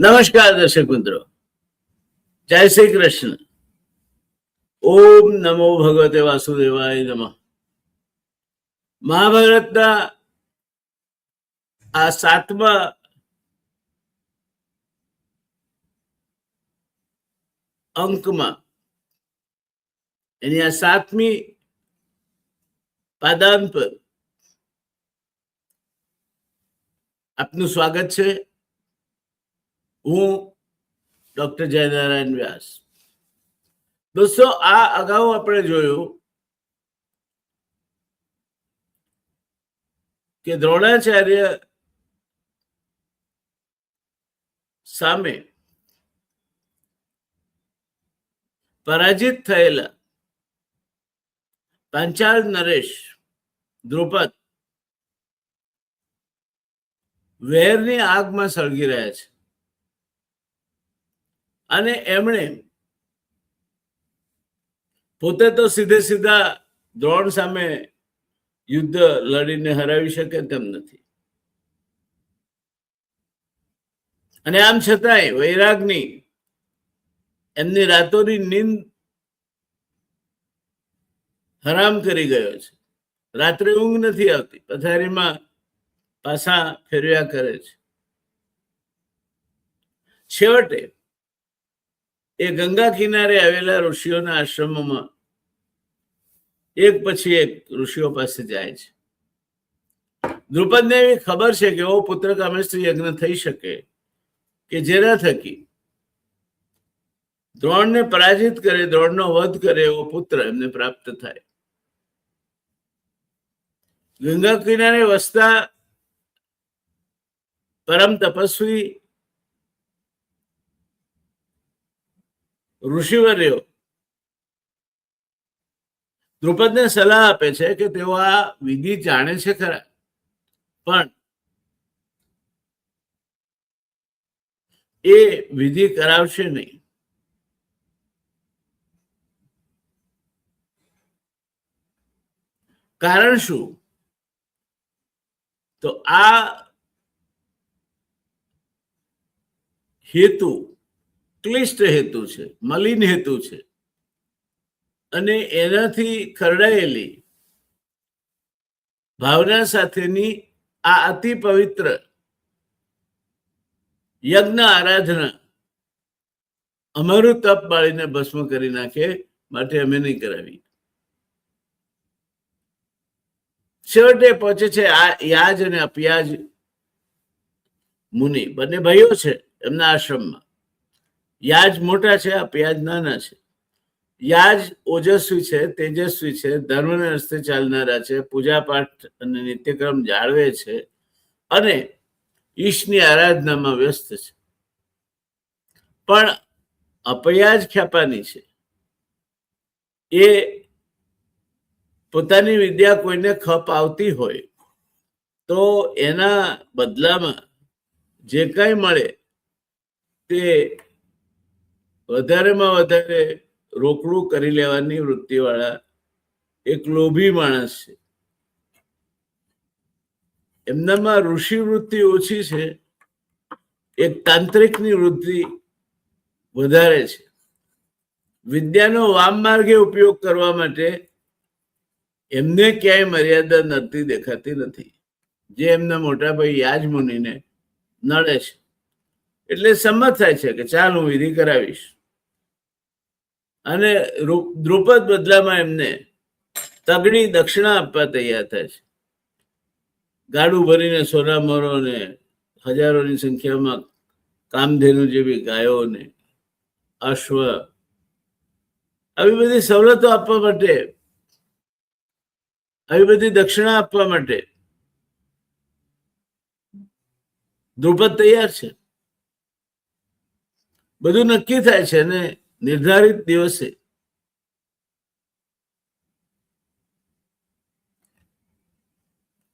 નમસ્કાર દર્શક મિત્રો, જય શ્રી કૃષ્ણ. ઓમ નમો ભગવતે વાસુદેવાય નમઃ. મહાભારતના આ 7મા અંકમાં એની આ 7મી પાદાન પર આપનું સ્વાગત છે. હું ડોક્ટર જયનારાયણ વ્યાસ. દોસ્તો, આ અગાઉ આપણે જોયું કે દ્રોણાચાર્ય સામે પરાજિત થયેલા પાંચાલ નરેશ દ્રુપદ વેરની આગમાં સળગી રહ્યા છે અને એમણે પોતે તો સીધા દ્રોણ સામે યુદ્ધ લડીને હરાવી શકે તેમ નથી, અને આમ છતાંય વૈરાગની એમની રાતોની નીંદ હરામ કરી ગયો છે. રાત્રે ઊંઘ નથી આવતી, પથારીમાં પાછા ફેરવ્યા કરે છે. છેવટે એ ગંગા કિનારે આવેલા ઋષિઓના આશ્રમોમાં એક પછી એક ઋષિઓ પાસે જાય છે. દ્રુપદને એવી ખબર છે કે એવો પુત્ર કામેષ્ટી યજ્ઞ થઈ શકે કે જેના થકી દ્રોણને પરાજિત કરે, દ્રોણનો વધ કરે એવો પુત્ર એમને પ્રાપ્ત થાય. ગંગા કિનારે વસતા પરમ તપસ્વી ઋષિવર્યો દ્રુપદને સલાહ આપે છે કે તેઓ આ વિધિ જાણે છે ખરા, પણ એ વિધિ કરાવશે નહીં. કારણ શું? તો આ હેતુ ક્લિષ્ટ હેતુ છે, મલિન હેતુ છે, અને એનાથી ખરડાયેલી ભાવના સાથેની આ અતિ પવિત્ર યજ્ઞ આરાધના અમારું તપ બાળીને ભસ્મ કરી નાખે, માટે અમે નહીં કરાવી. છેવટે પહોંચે છે આ યાજ અને અપયાજ મુનિ, બંને ભાઈઓ છે એમના આશ્રમમાં. યાજ મોટા છે, અપયાજ નાના છે. યાજ ઓજસ્વી છે, તેજસ્વી છે, ધર્મને રસ્તે ચાલનારા છે, પૂજા પાઠ અને નિત્યક્રમ જાળવે છે અને ઈશની આરાધનામાં વ્યસ્ત છે. પણ અપયાજ ખ્યાપાની છે. એ પોતાની વિદ્યા કોઈને ખપ આવતી હોય તો એના બદલામાં જે કંઈ મળે તે વધારેમાં વધારે રોકડું કરી લેવાની વૃત્તિવાળા એક લોભી માણસ છે. એમનામાં ઋષિ વૃત્તિ ઓછી છે, એક તાંત્રિકની વૃત્તિ વધારે છે. વિદ્યાનો વામ માર્ગે ઉપયોગ કરવા માટે એમને ક્યાંય મર્યાદા નડતી દેખાતી નથી, જે એમના મોટા ભાઈ યાજ મુનિને નડે છે. એટલે સંમત થાય છે કે ચાલ હું વિધિ કરાવીશ, અને દ્રુપદ બદલામાં એમને તગડી દક્ષિણા આપવા તૈયાર થાય છે. ગાડું ભરીને સોના મોરો ને હજારોની સંખ્યામાં કામધેનુ જેવી ગાયોને, અશ્વ, આવી બધી સવલતો આપવા માટે, આવી બધી દક્ષિણા આપવા માટે દ્રુપદ તૈયાર છે. બધું નક્કી થાય છે અને નિર્ધારિત દિવસે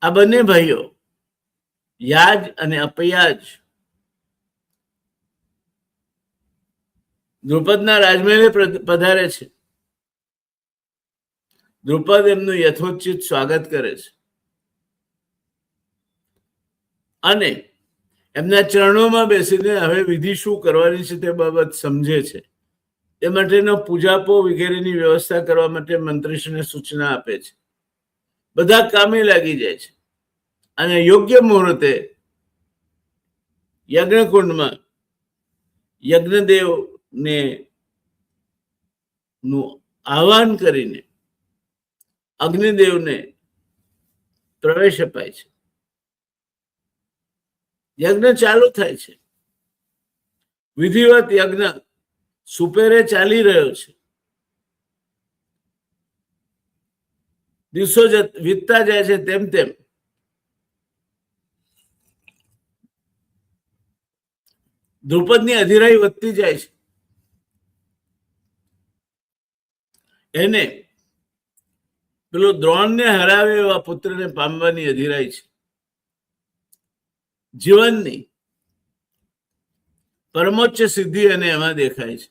આ બંને ભાઈઓ યાજ અને અપયાજ દ્રુપદના રાજમહેલે પધારે છે. દ્રુપદ એમનું યથોચિત સ્વાગત કરે છે અને એમના ચરણોમાં બેસીને હવે વિધિ શું કરવાની છે તે બાબત સમજે છે. એ માટેનો પૂજાપો વગેરેની વ્યવસ્થા કરવા માટે મંત્રીશ્રીને સૂચના આપે છે. બધા કામે લાગી જાય છે અને યોગ્ય મુહૂર્તે યજ્ઞકુંડમાં યજ્ઞદેવને નું આહ્વાન કરીને અગ્નિદેવને પ્રવેશ અપાય છે. યજ્ઞ ચાલુ થાય છે. વિધિવત યજ્ઞ સુપેરે ચાલી રહ્યો છે. દિવસો વીતતા જાય છે તેમ તેમ દ્રુપદની અધીરાઈ વધતી જાય છે. એને પેલો દ્રોણને હરાવે એવા પુત્રને પામવાની અધીરાઈ છે. જીવનની પરમોચ્ચ સિદ્ધિ એને એમાં દેખાય છે.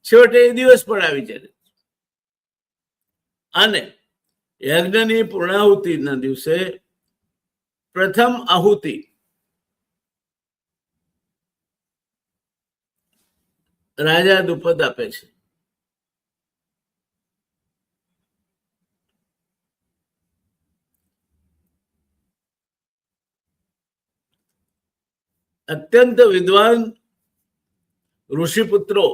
છેવટે એ દિવસ પણ આવી જાય અને યજ્ઞની પૂર્ણાહુતિના દિવસે પ્રથમ આહુતિ રાજા દ્રુપદ આપે છે. અત્યંત વિદ્વાન ઋષિપુત્રો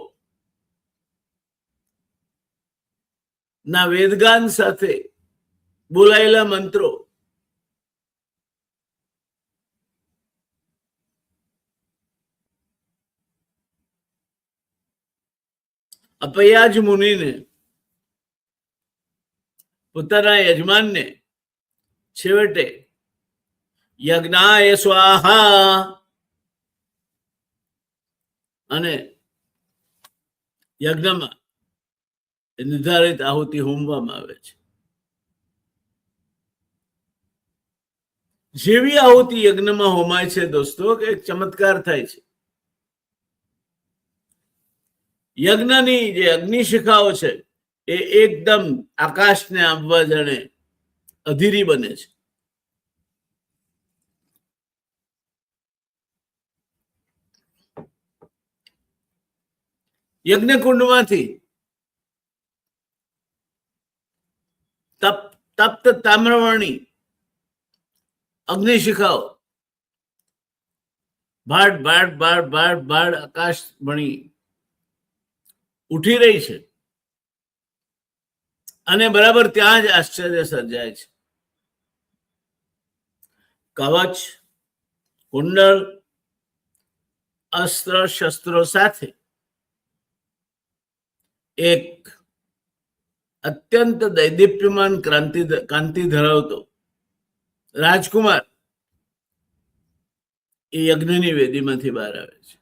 ના વેદગાન સાથે બોલાયેલા મંત્રો અપયાજ મુનિને પોતાના યજમાનને છેવટે યજ્ઞાય સ્વાહા અને યજ્ઞમાં નિર્ધારિત આહુતિ હોમવામાં આવે છે. જેવી આહુતિ યજ્ઞમાં હોમાય છે દોસ્તો કે એક ચમત્કાર થાય છે. યજ્ઞની જે અગ્નિશિખાઓ છે એ એકદમ આકાશને આંબવા જાણે અધીરી બને છે. યજ્ઞકુંડમાંથી તપ્ત તામ્રવર્ણી અગ્નિશિખાઓ ભાડ ભાડ ભાડ ભાડ ભાડ આકાશ ભણી ઉઠી રહી છે અને બરાબર ત્યાં જ આશ્ચર્ય સર્જાય છે. કવચ, કુંડળ, અસ્ત્ર શસ્ત્રો સાથે એક અત્યંત દૈદીપ્યમાન કાંતિ ધરાવતો રાજકુમાર એ યજ્ઞની વેદીમાંથી બહાર આવે છે.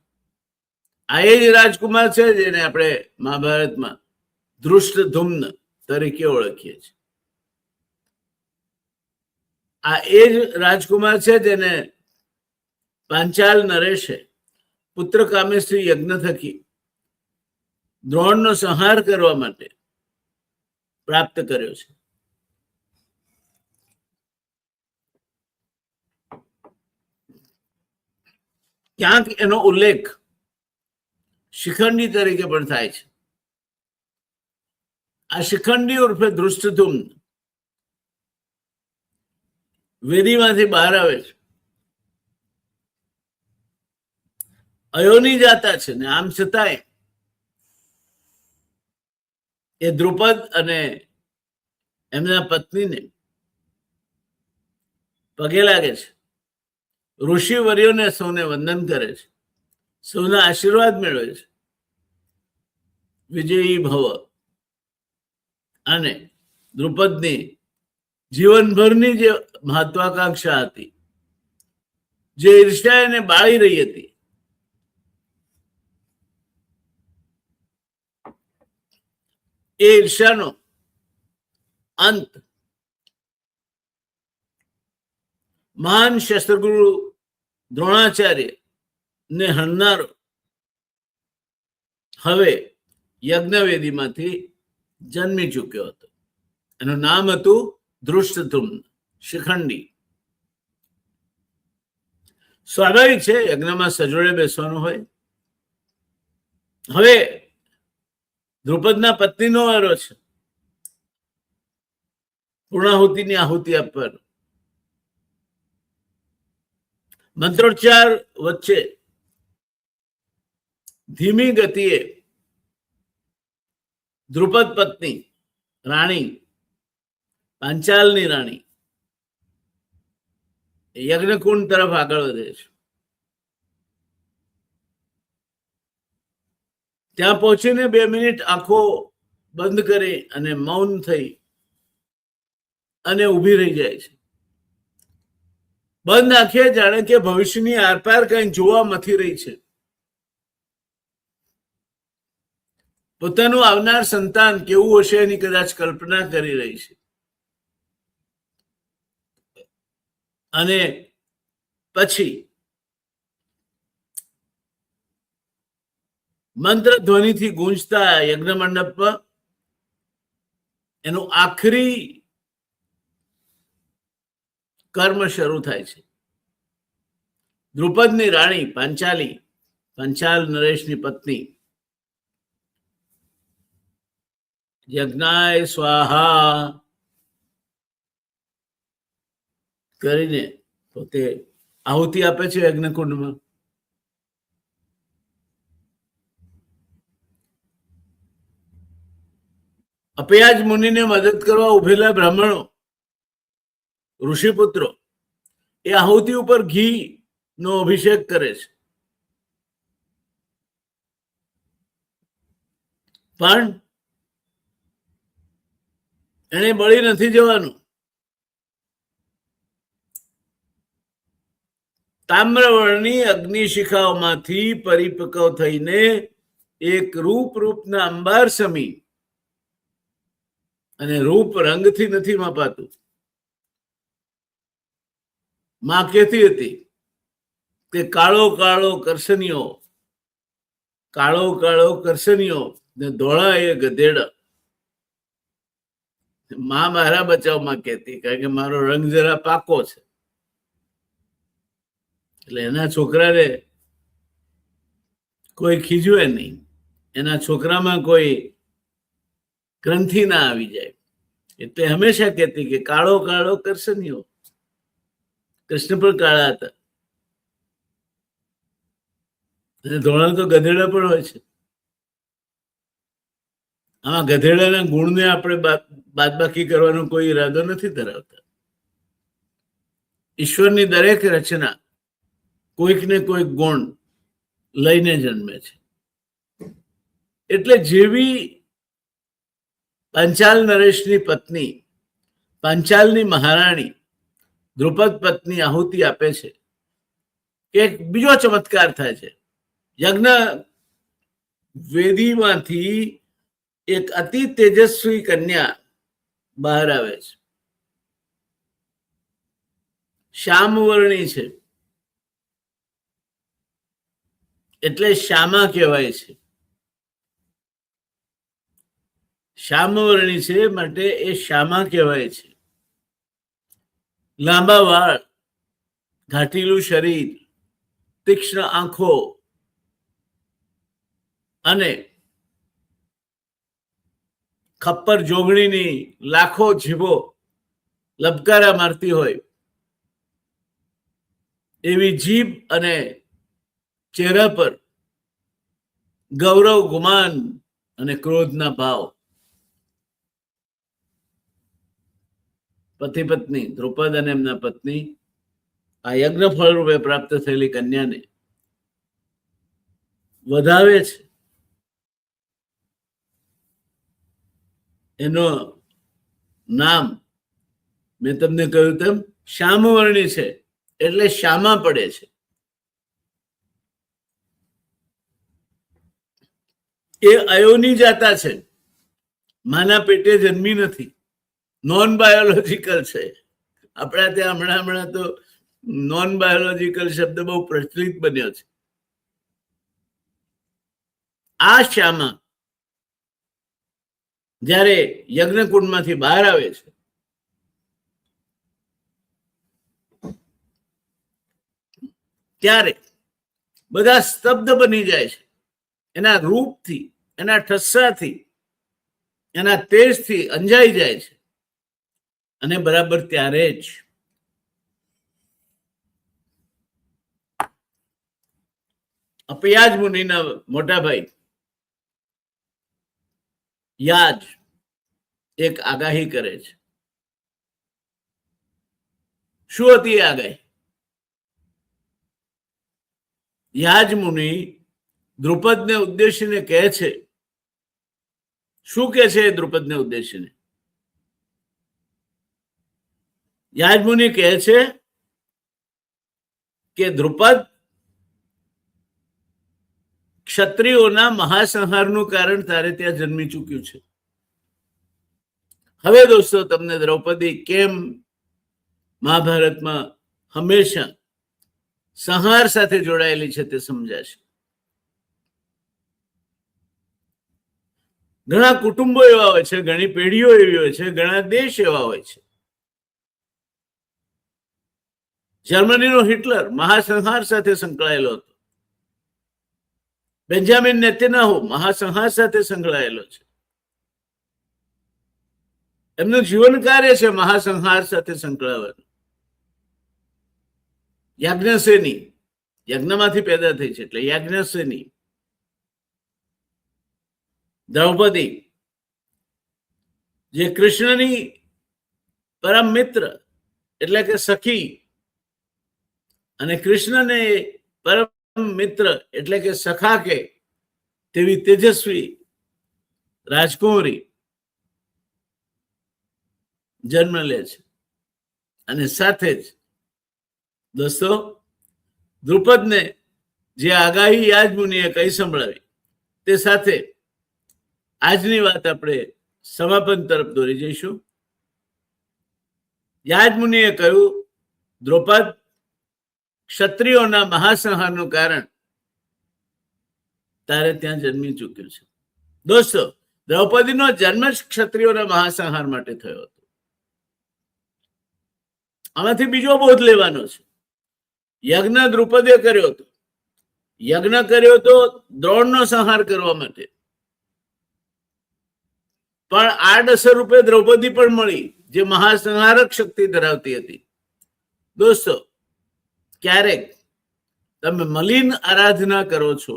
આ એ જ રાજકુમાર છે જેને આપણે મહાભારતમાં ધૃષ્ટધુમ્ન તરીકે ઓળખીએ છીએ. આ એ જ રાજકુમાર છે જેને પાંચાલ નરેશે પુત્ર કામેશ્રી યજ્ઞ થકી દ્રોણનો સંહાર કરવા માટે પ્રાપ્ત કર્યો છે. ક્યાંક એનો ઉલ્લેખ શિખંડી તરીકે પણ થાય છે. આ શિખંડી ઉર્ફે ધૃષ્ટધુમ્ન વેદીમાંથી બહાર આવે છે. અયોની જાતા છે ને આમ છતાંય એ દ્રુપદ અને એમના પત્નીને પગે લાગે છે. ઋષિવર્યોને સૌને વંદન કરે છે. સૌના આશીર્વાદ મેળવે છે. વિજયી ભવ અને દ્રુપદની જીવનભરની જે મહત્વાકાંક્ષા હતી, જે ઈર્ષ્યા એને બાળી રહી હતી, એ ઈર્ષ્યાનો અંત મહાન શસ્ત્રગુરુ દ્રોણાચાર્ય ને હણનારો હવે યજ્ઞવેદીમાંથી જન્મી ચૂક્યો હતો. એનું નામ હતું ધૃષ્ટધુમ્ન, શિખંડી. સ્વાભાવિક છે, યજ્ઞમાં સજોડે બેસવાનું હોય. હવે દ્રુપદના પત્નીનો વારો છે પૂર્ણાહુતિની આહુતિ આપવાનો. મંત્રોચ્ચાર વચ્ચે ધીમી ગતિએ દ્રુપદ પત્ની રાણી, પાંચાલની રાણી યજ્ઞકુંડ તરફ આગળ વધે છે. ત્યાં પહોંચીને 2 મિનિટ આંખો બંધ કરી અને મૌન થઈ અને ઊભી રહી જાય છે. બંધ આંખે જાણે કે ભવિષ્યની આરપાર કઈ જોવા મથી રહી છે. પોતાનું આવનાર સંતાન કેવું હશે એની કદાચ કલ્પના કરી રહી છે. અને પછી મંત્ર ધ્વનિથી ગુંજતા યજ્ઞ મંડપમાં એનું આખરી કર્મ શરૂ થાય છે. દ્રુપદની રાણી પાંચાલી, પાંચાલ નરેશની પત્ની, યજ્ઞાય સ્વાહા કરીને પોતે આહુતિ આપે છે યજ્ઞકુંડમાં. અપયાજ મુનિને મદદ કરવા ઉભેલા બ્રાહ્મણો, ઋષિપુત્રો એ આહુતિ ઉપર ઘી નો અભિષેક કરે છે. પણ એને બળી નથી જવાનું. તામ્રવર્ણી અગ્નિશિખાઓમાંથી પરિપક્વ થઈને એક રૂપના અંબાર સમી, અને રૂપ રંગથી નથી માપાતું. માં કહેતી હતી કે કાળો કાળો કરસનીઓ ને ધોળા એ ગધેડા. માં મારા બચાવમાં કહેતી, કારણ કે મારો રંગ જરા પાકો છે. એટલે એના છોકરાને કોઈ ખીજવે નહીં, એના છોકરામાં કોઈ ગ્રંથિ ના આવી જાય. એટલે હંમેશા કહેતી કે કાળો કાળો કરસનીઓ. કૃષ્ણ પણ કાળા હતા અને ધોળા તો ગધેડા પણ હોય છે. આમાં ગધેડાના ગુણને આપણે બાદબાકી કરવાનો કોઈ ઈરાદો નથી ધરાવતા. ઈશ્વરની દરેક રચના કોઈક ને કોઈક ગુણ લઈને જન્મે છે. એટલે જેવી પાંચાલ નરેશની પત્ની, પાંચાલની મહારાણી દ્રુપદ પત્ની આહુતિ આપે છે કે એક બીજો ચમત્કાર થાય છે. યજ્ઞ વેદીમાંથી એક અતિ તેજસ્વી કન્યા બહાર આવે છે. શ્યામવર્ણી છે એટલે શ્યામા કહેવાય છે. શ્યામવર્ણી છે માટે એ શ્યામા કહેવાય છે. લાંબા વાળ, ઘાટીલું શરીર, તીક્ષ્ણ આંખો અને ખપ્પર જોગણીની લાખો જીભો લબકારા મારતી હોય એવી જીભ અને ચહેરા પર ગૌરવ, ગુમાન અને ક્રોધના ભાવ. પતિ પત્ની દ્રુપદ અને એમના પત્ની આ યજ્ઞ ફળ રૂપે પ્રાપ્ત થયેલી કન્યાને વધાવે છે. એનો નામ મેં તમને કહ્યું તેમ શ્યામવર્ણી છે એટલે શ્યામા પડે છે. એ અયોની જાતા છે, માના પેટે જન્મી નથી, નોન બાયોલોજીકલ છે. આપણા ત્યાં હમણાં તો નોન બાયોલોજીકલ શબ્દ બહુ પ્રચલિત બન્યો છે. આ શ્યામા જ્યારે યજ્ઞકુંડમાંથી બહાર આવે છે ત્યારે બધા સ્તબ્ધ બની જાય છે, એના રૂપથી, એના ઠસ્સાથી, એના તેજથી અંજાઈ જાય છે. અને બરાબર ત્યારે જ અપયાજ મુનિના મોટા ભાઈ યાજ એક આગાહી કરે છે. શું હતી એ આગાહી? યાજ મુનિ દ્રુપદને ઉદ્દેશીને કહે છે. શું કહે છે દ્રુપદને ઉદ્દેશીને? યાજ મુનિ કહે છે કે દ્રુપદ, ક્ષત્રિયોના મહાસંહારનું કારણ તારે ત્યાં જન્મી ચૂક્યું છે. હવે દોસ્તો તમને દ્રૌપદી કેમ મહાભારતમાં હંમેશા સંહાર સાથે જોડાયેલી છે તે સમજાશે. ઘણા કુટુંબો એવા હોય છે, ઘણી પેઢીઓ એવી હોય છે, ઘણા દેશ એવા હોય છે. જર્મનીનો હિટલર મહાસંહાર સાથે સંકળાયેલો હતો. બેન્જામિન નેતન્યાહુ મહાસંહાર સાથે સંકળાયેલો છે. એમનું જીવન કાર્ય છે મહાસંહાર સાથે સંકળાયેલું. યાજ્ઞસેની યજ્ઞમાંથી પેદા થઈ છે એટલે યાજ્ઞસેની. દ્રૌપદી જે કૃષ્ણની પરમ મિત્ર એટલે કે સખી, અને કૃષ્ણને પરમ મિત્ર એટલે કે સખા કે તેવી તેજસ્વી રાજકુમારી જન્મ લે છે. અને સાથે જ દોસ્તો દ્રુપદને જે આગાહી યાજ મુનિએ કહી સંભળાવી તે સાથે આજની વાત આપણે સમાપન તરફ દોરી જઈશું. યાજ મુનિએ કહ્યું, દ્રૌપદ, ક્ષત્રિયોના મહાસંહારનું કારણ તારે ત્યાં જન્મી ચૂક્યું છે. દોસ્તો દ્રૌપદીનો જન્મ જ ક્ષત્રિયોના મહાસંહાર માટે થયો હતો. આમાંથી બીજો બોધ લેવાનો છે. યજ્ઞ દ્રુપદે કર્યો હતો. યજ્ઞ કર્યો તો દ્રોણનો સંહાર કરવા માટે, પણ આડઅસર રૂપે દ્રૌપદી પણ મળી જે મહાસંહારક શક્તિ ધરાવતી હતી. દોસ્તો ક્યારેક તમે મલિન આરાધના કરો છો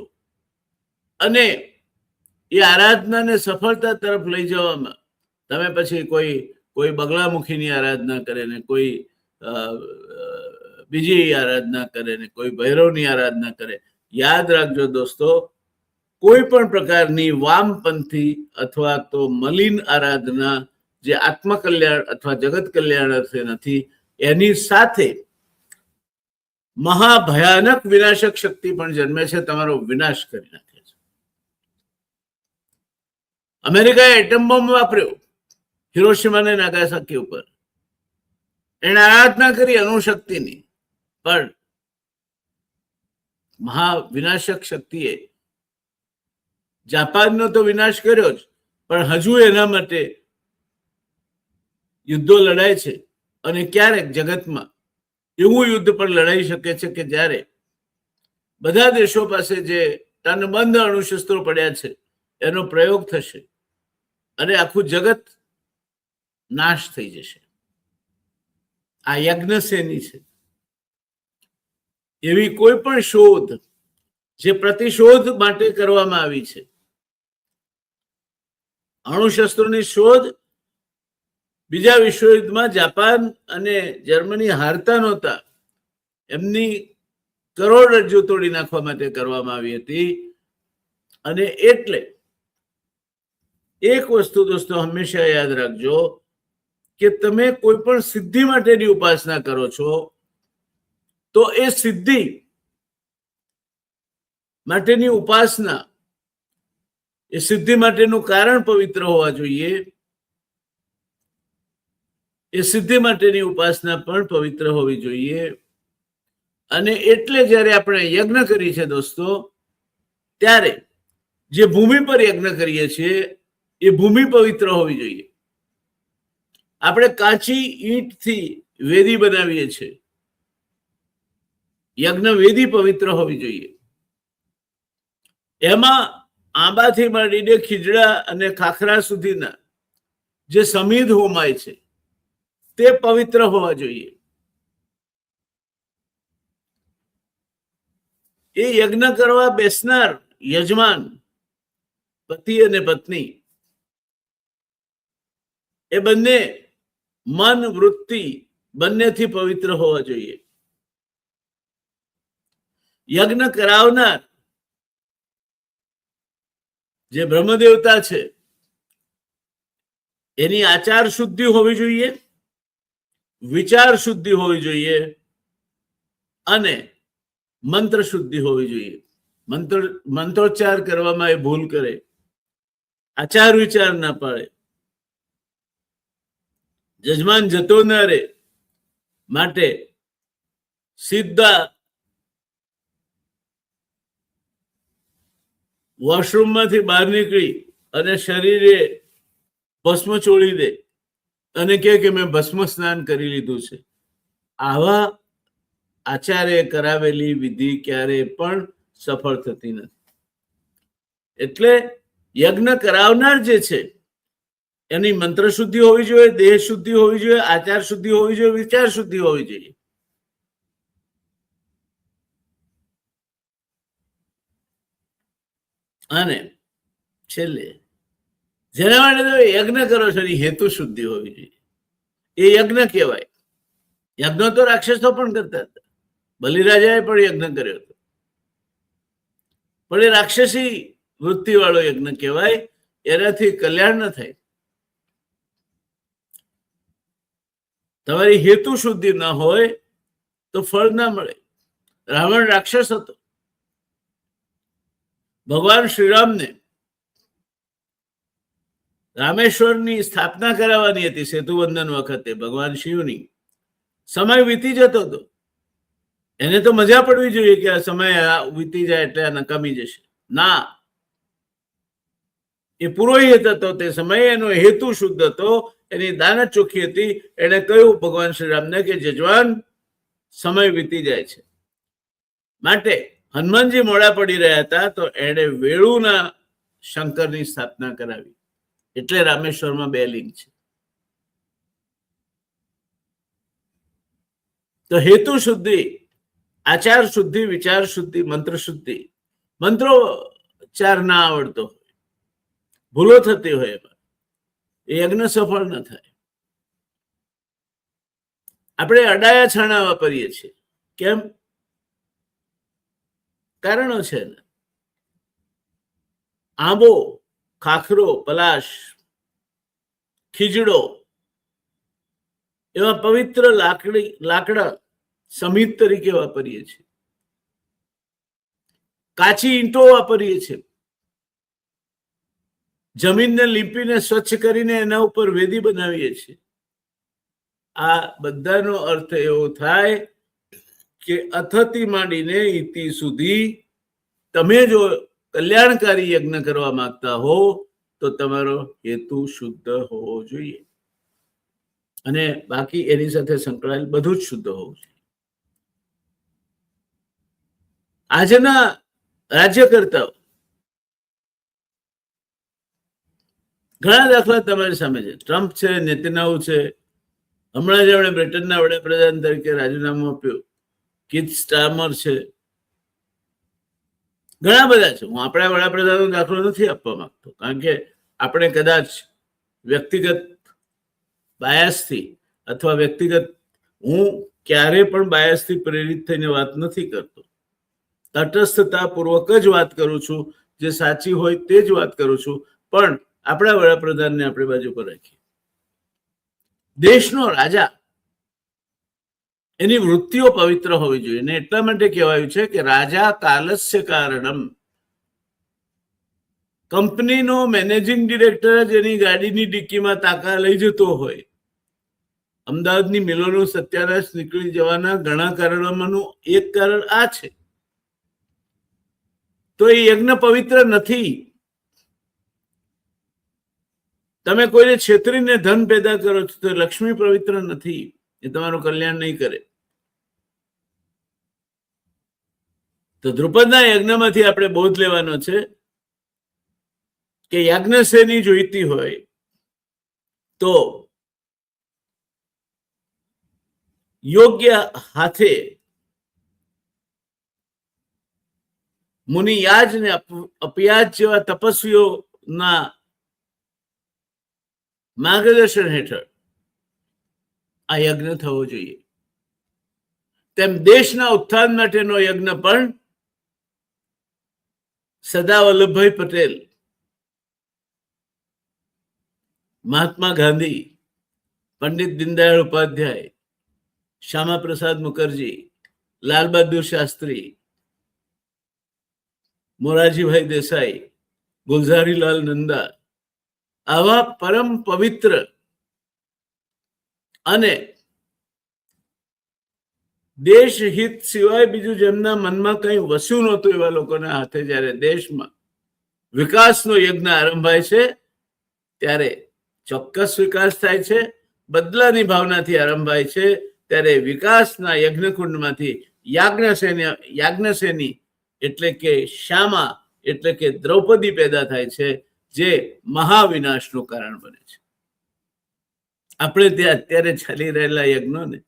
અને એ આરાધનાને સફળતા તરફ લઈ જવામાં તમે પછી કોઈ બગલામુખીની આરાધના કરે ને કોઈ બીજી આરાધના કરે ને કોઈ ભૈરવની આરાધના કરે. યાદ રાખજો દોસ્તો, કોઈ પણ પ્રકારની વામપંથી અથવા તો મલિન આરાધના જે આત્મકલ્યાણ અથવા જગત કલ્યાણ અર્થે નથી, એની સાથે મહાભયાનક વિનાશક શક્તિ પણ જન્મે છે, તમારો વિનાશ કરી નાખે છે. અમેરિકાએ એટમ બોમ્બ વાપર્યો હિરોશિમા અને નાગાસાકી ઉપર. એને આરાધના કરી અણુશક્તિની, પણ મહાવિનાશક શક્તિએ જાપાનનો તો વિનાશ કર્યો જ, પણ હજુ એના માટે યુદ્ધો લડાય છે. અને ક્યારેક જગતમાં એવું યુદ્ધ પણ લડાઈ શકે છે કે જ્યારે બધા દેશો પાસે જે ટનબંધ અણુશસ્ત્રો પડ્યા છે એનો પ્રયોગ થશે અને આખું જગત નાશ થઈ જશે. આ યજ્ઞસેની છે. એવી કોઈ પણ શોધ જે પ્રતિશોધ માટે કરવામાં આવી છે, અણુશસ્ત્રોની શોધ બીજા વિશ્વયુદ્ધમાં જાપાન અને જર્મની હારતા નહોતા, એમની કરોડરજ્જુ તોડી નાખવા માટે કરવામાં આવી હતી. અને એટલે એક વસ્તુ દોસ્તો હંમેશા યાદ રાખજો કે તમે કોઈ પણ સિદ્ધિ માટેની ઉપાસના કરો છો તો એ સિદ્ધિ માટેની ઉપાસના, એ સિદ્ધિ માટેનું કારણ પવિત્ર હોવા જોઈએ. એ સિદ્ધિ માટેની ઉપાસના પણ પવિત્ર હોવી જોઈએ. અને એટલે જ્યારે આપણે યજ્ઞ કરીએ છીએ દોસ્તો, ત્યારે જે ભૂમિ પર યજ્ઞ કરીએ છીએ એ ભૂમિ પવિત્ર હોવી જોઈએ. આપણે કાચી ઈંટથી વેદી બનાવીએ છીએ, યજ્ઞ વેદી પવિત્ર હોવી જોઈએ. એમાં આંબાથી માંડીને ખીજડા અને ખાખરા સુધીના જે સમિધ હોમાય છે તે પવિત્ર હોવા જોઈએ. એ યજ્ઞ કરવા બેસનાર યજમાન પતિ અને પત્ની એ બંને મન વૃત્તિ બંનેથી પવિત્ર હોવા જોઈએ. યજ્ઞ કરાવનાર જે બ્રહ્મદેવતા છે એની આચાર શુદ્ધિ હોવી જોઈએ, વિચાર શુદ્ધિ હોવી જોઈએ અને મંત્ર શુદ્ધિ હોવી જોઈએ. મંત્રોચ્ચાર કરવામાં એ ભૂલ કરે, આચાર વિચાર ના પાડે, જજમાન જતો ના રહે માટે સીધા વોશરૂમમાંથી બહાર નીકળી અને શરીરે ભસ્મ ચોળી દે અને કહે કે મેં ભસ્મ સ્નાન કરી લીધું છે. આવા આચાર્ય કરાવેલી વિધિ ક્યારે પણ સફળ થતી નથી. એટલે યજ્ઞ કરાવનાર જે છે એની મંત્ર શુદ્ધિ હોવી જોઈએ, દેહ શુદ્ધિ હોવી જોઈએ, આચાર શુદ્ધિ હોવી જોઈએ, વિચાર શુદ્ધિ હોવી જોઈએ. અને છેલ્લે જેના માટે તમે યજ્ઞ કરો છો એની હેતુ શુદ્ધિ હોવી જોઈએ. એ યજ્ઞ કહેવાય. યજ્ઞ તો રાક્ષસો પણ કરતા હતા. બલિરાજાએ પણ યજ્ઞ કર્યો હતો, પણ એ રાક્ષસી વૃત્તિ વાળો યજ્ઞ કહેવાય. એનાથી કલ્યાણ ન થાય. તમારી હેતુ શુદ્ધિ ન હોય તો ફળ ના મળે. રાવણ રાક્ષસ હતો. ભગવાન શ્રીરામને રામેશ્વરની સ્થાપના કરાવવાની હતી સેતુબંધન વખતે ભગવાન શિવની. સમય વીતી જતો હતો. એને તો મજા પડવી જોઈએ કે આ સમય વીતી જાય એટલે આ નકામી જશે. ના, એ પુરોહિત હતો તે સમયે. એનો હેતુ શુદ્ધ હતો, એની દાનત ચોખ્ખી હતી. એને કહ્યું ભગવાન શ્રીરામને કે જજવાન સમય વીતી જાય છે. માટે હનુમાનજી મોડા પડી રહ્યા હતા તો એણે વેળુના શંકરની સ્થાપના કરાવી. એટલે રામેશ્વરમાં 2 લિંગ છે. તો હેતુ શુદ્ધિ, આચાર શુદ્ધિ, વિચાર શુદ્ધિ, મંત્ર શુદ્ધિ. મંત્રોચ્ચાર ના આવડતો હોય, ભૂલો થતી હોય, એમાં એ યજ્ઞ સફળ ન થાય. આપણે અડાયા છાણા વાપરીએ છીએ. કેમ? કારણો છે. આંબો, ખાખરો, પલાશ, ખીજડો એવા પવિત્ર લાકડા સમિત તરીકે વાપરીએ છીએ. કાચી ઈંટો વાપરીએ છીએ. જમીનને લીપીને સ્વચ્છ કરીને એના ઉપર વેદી બનાવીએ છીએ. આ બધાનો અર્થ એવો થાય કે અથથી માંડીને ઇતિ સુધી તમે જો કલ્યાણકારી યજ્ઞ કરવા માંગતા હો તો તમારો હેતુ શુદ્ધ હોવો જોઈએ અને બાકી એની સાથે સંકળાયેલ બધું જ શુદ્ધ હોવું જોઈએ. આજના રાજ્યકર્તાઓ ઘણા દાખલા તમારી સામે છે. ટ્રમ્પ છે, નેતન્યાહુ છે, હમણાં જ એમણે બ્રિટનના વડાપ્રધાન તરીકે રાજીનામું આપ્યું. કીથ સ્ટાર્મર છે, ઘણા બધા છે. હું આપણા વડાપ્રધાનનો દાખલો નથી આપવા માંગતો, કારણ કે આપણે કદાચ વ્યક્તિગત બાયસથી અથવા વ્યક્તિગત, હું ક્યારે પણ બાયસથી પ્રેરિત થઈને વાત નથી કરતો. તટસ્થતાપૂર્વક જ વાત કરું છું. જે સાચી હોય તે જ વાત કરું છું. પણ આપણા વડાપ્રધાનને આપણી બાજુ પર રાખીએ. દેશનો રાજા, એની વૃત્તિઓ પવિત્ર હોવી જોઈએ. ને એટલા માટે કહેવાયું છે કે રાજા કાલસ્ય કારણમ. કંપનીનો મેનેજિંગ ડિરેક્ટર જ એની ગાડીની ડિક્કીમાં તાકા લઈ જતો હોય. અમદાવાદની મિલોનો સત્યાનાશ નીકળી જવાના ઘણા કારણોમાંનું એક કારણ આ છે. તો એ યજ્ઞ પવિત્ર નથી. તમે કોઈને છેતરીને ધન પેદા કરો છો તો લક્ષ્મી પવિત્ર નથી. એ તમારું કલ્યાણ નહીં કરે. તો દ્રુપદના યજ્ઞમાંથી આપણે બોધ લેવાનો છે કે યાજ્ઞસેની જોઈતી હોય તો યોગ્ય હાથે મુનિ યાજ ને અપયાજ જેવા તપસ્વીઓના માર્ગદર્શન હેઠળ આ યજ્ઞ થવો જોઈએ. તેમ દેશના ઉત્થાન માટેનો યજ્ઞ પણ સરદાર વલ્લભભાઈ પટેલ, મહાત્મા ગાંધી, પંડિત દીનદયાળ ઉપાધ્યાય, શ્યામા પ્રસાદ મુખર્જી, લાલ બહાદુર શાસ્ત્રી, મોરારજીભાઈ દેસાઈ, ગુલઝારીલાલ નંદા આવા પરમ પવિત્ર અને દેશ હિત સિવાય બીજું જેમના મનમાં કંઈ વસ્યું નહોતું એવા લોકોના હાથે જ્યારે દેશમાં વિકાસનો યજ્ઞ આરંભાય છે ત્યારે ચોક્કસ વિકાસ થાય છે. બદલાની ભાવનાથી આરંભાય છે ત્યારે વિકાસના યજ્ઞકુંડમાંથી યાજ્ઞસેની એટલે કે શ્યામા એટલે કે દ્રૌપદી પેદા થાય છે, જે મહાવિનાશનું કારણ બને છે. આપણે ત્યાં અત્યારે ચાલી રહેલા યજ્ઞોને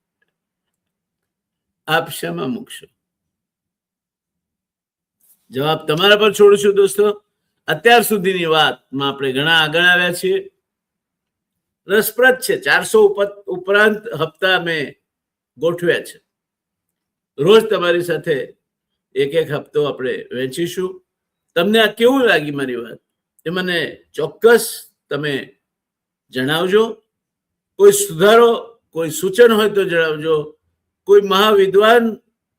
આપ શામાં મૂકશો? જવાબ તમારા પર છોડું છું દોસ્તો. અત્યાર સુધીની વાતમાં આપણે ઘણા આગળ આવ્યા છીએ. રસપ્રદ છે. 400 ઉપરાંત હપ્તા મેં ગોઠવ્યા છે. રોજ તમારી સાથે એક એક હપ્તો આપણે વહેંચીશું. તમને આ કેવું લાગી મારી વાત એ મને ચોક્કસ તમે જણાવજો. કોઈ સુધારો, કોઈ સૂચન હોય તો જણાવજો. કોઈ મહાવિદ્વાન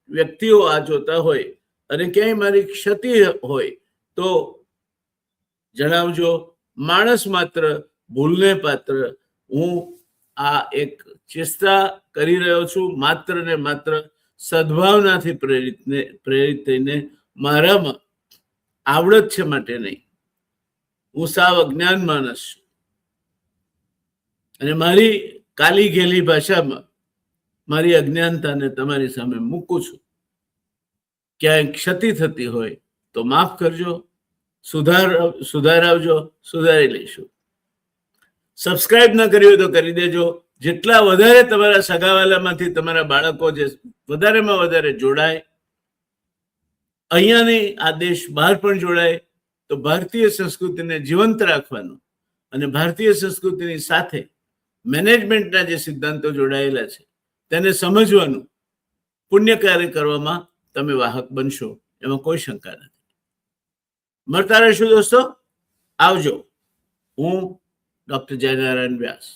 વ્યક્તિઓ આ જોતા હોય અને ક્યાંય મારી ક્ષતિ હોય તો જણાવજો. માણસ માત્ર ભૂલને પાત્ર. હું આ એક ચેષ્ટા કરી રહ્યો છું માત્ર ને માત્ર સદભાવનાથી પ્રેરિત થઈને. મારામાં આવડત છે માટે નહીં. હું સાવ અજ્ઞાન માણસ છું અને મારી કાલી ઘેલી ભાષામાં મારી અજ્ઞાનતાને તમારી સામે મૂકું છું. ક્યાંય ક્ષતિ થતી હોય તો માફ કરજો, સુધારાવજો, સુધારી લઈશું. સબસ્ક્રાઇબ ન કરી હોય તો કરી દેજો. જેટલા વધારે તમારા સગાવાલામાંથી તમારા બાળકો જે વધારેમાં વધારે જોડાય, અહીંયાની આ દેશ બહાર પણ જોડાય, તો ભારતીય સંસ્કૃતિને જીવંત રાખવાનું અને ભારતીય સંસ્કૃતિની સાથે મેનેજમેન્ટના જે સિદ્ધાંતો જોડાયેલા છે તેને સમજવાનું પુણ્ય કાર્ય કરવામાં તમે વાહક બનશો, એમાં કોઈ શંકા નથી. મળતા રહીશું દોસ્તો. આવજો. હું ડોક્ટર જયનારાયણ વ્યાસ.